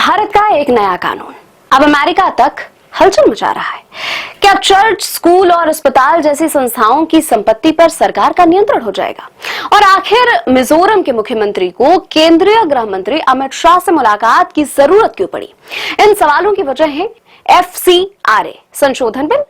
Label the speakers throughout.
Speaker 1: भारत का एक नया कानून अब अमेरिका तक हलचल मचा रहा है। क्या चर्च, स्कूल और अस्पताल जैसी संस्थाओं की संपत्ति पर सरकार का नियंत्रण हो जाएगा? और आखिर मिजोरम के मुख्यमंत्री को केंद्रीय गृह मंत्री अमित शाह से मुलाकात की जरूरत क्यों पड़ी? इन सवालों की वजह है FCRA संशोधन बिल,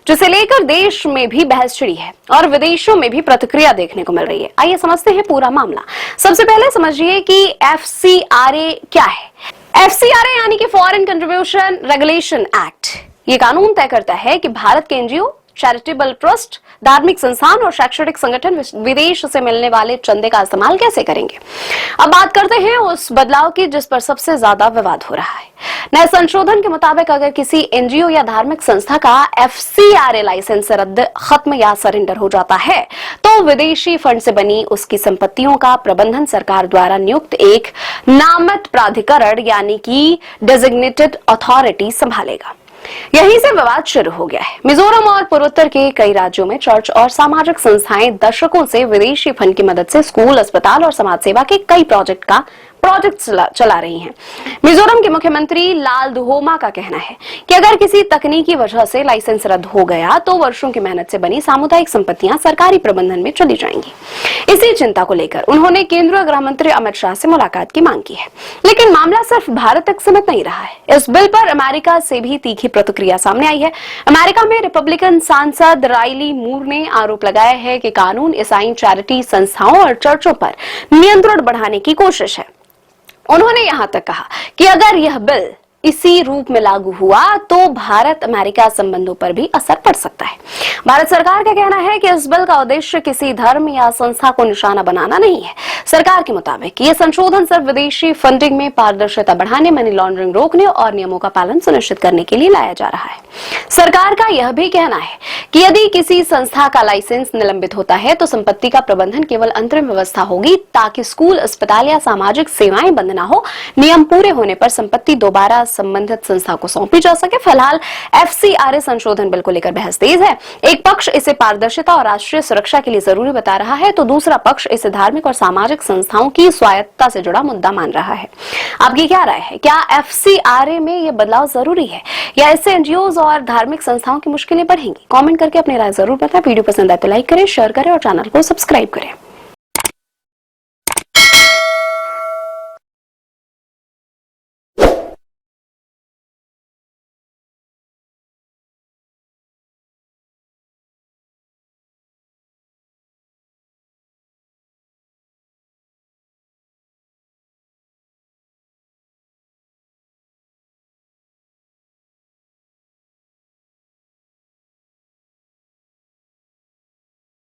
Speaker 1: जिसे लेकर देश में भी बहस छिड़ी है और विदेशों में भी प्रतिक्रिया देखने को मिल रही है। आइए समझते हैं पूरा मामला। सबसे पहले समझिए कि FCRA क्या है। FCRA यानी कि फॉरेन कंट्रीब्यूशन रेगुलेशन एक्ट। ये कानून तय करता है कि भारत के एनजीओ, चैरिटेबल ट्रस्ट, धार्मिक संस्थान और शैक्षणिक संगठन विदेश से मिलने वाले चंदे का इस्तेमाल कैसे करेंगे। अब बात करते हैं उस बदलाव की जिस पर सबसे ज्यादा विवाद हो रहा है। नए संशोधन के मुताबिक अगर किसी एनजीओ या धार्मिक संस्था का FCRA लाइसेंस रद्द, खत्म या सरेंडर हो जाता है तो विदेशी फंड से बनी उसकी संपत्तियों का प्रबंधन सरकार द्वारा नियुक्त एक नामित प्राधिकरण यानी कि डेजिग्नेटेड अथॉरिटी संभालेगा। यहीं से विवाद शुरू हो गया है। मिजोरम और पूर्वोत्तर के कई राज्यों में चर्च और सामाजिक संस्थाएं दशकों से विदेशी फंड की मदद से स्कूल, अस्पताल और समाज सेवा के कई प्रोजेक्ट चला रही हैं। मिजोरम के मुख्यमंत्री लाल दुहोमा का कहना है कि अगर किसी तकनीकी वजह से लाइसेंस रद्द हो गया तो वर्षों की मेहनत से बनी सामुदायिक संपत्तियां सरकारी प्रबंधन में चली जाएंगी। इसी चिंता को लेकर उन्होंने केंद्रीय गृह मंत्री अमित शाह से मुलाकात की मांग की है। लेकिन मामला सिर्फ भारत तक सीमित नहीं रहा है। इस बिल पर अमेरिका से भी तीखी प्रतिक्रिया सामने आई है। अमेरिका में रिपब्लिकन सांसद राइली मूर ने आरोप लगाया है कि कानून ईसाई चैरिटी संस्थाओं और चर्चों पर नियंत्रण बढ़ाने की कोशिश है। उन्होंने यहां तक कहा कि अगर यह बिल इसी रूप में लागू हुआ तो भारत अमेरिका संबंधों पर भी असर पड़ सकता है। भारत सरकार का कहना है कि इस बिल का उद्देश्य किसी धर्म या संस्था को निशाना बनाना नहीं है। सरकार के मुताबिक ये संशोधन सिर्फ विदेशी फंडिंग में पारदर्शिता बढ़ाने, मनी लॉन्ड्रिंग रोकने और नियमों का पालन सुनिश्चित करने के लिए लाया जा रहा है। सरकार का यह भी कहना है कि यदि किसी संस्था का लाइसेंस निलंबित होता है तो संपत्ति का प्रबंधन केवल अंतरिम व्यवस्था होगी ताकि स्कूल, अस्पताल या सामाजिक सेवाएं बंद न हो। नियम पूरे होने पर संपत्ति दोबारा संबंधित संस्था को सौंपी जा सके। फिलहाल FCRA संशोधन बिल को लेकर बहस तेज है। एक पक्ष इसे पारदर्शिता और राष्ट्रीय सुरक्षा के लिए जरूरी बता रहा है तो दूसरा पक्ष इसे धार्मिक और सामाजिक संस्थाओं की स्वायत्तता से जुड़ा मुद्दा मान रहा है। आपकी क्या राय है? क्या FCRA में यह बदलाव जरूरी है या इससे एनजीओ और धार्मिक संस्थाओं की मुश्किलें बढ़ेंगी? कमेंट करके अपनी राय जरूर बताएं। वीडियो पसंद आए तो लाइक करें, शेयर करें और चैनल को सब्सक्राइब करें।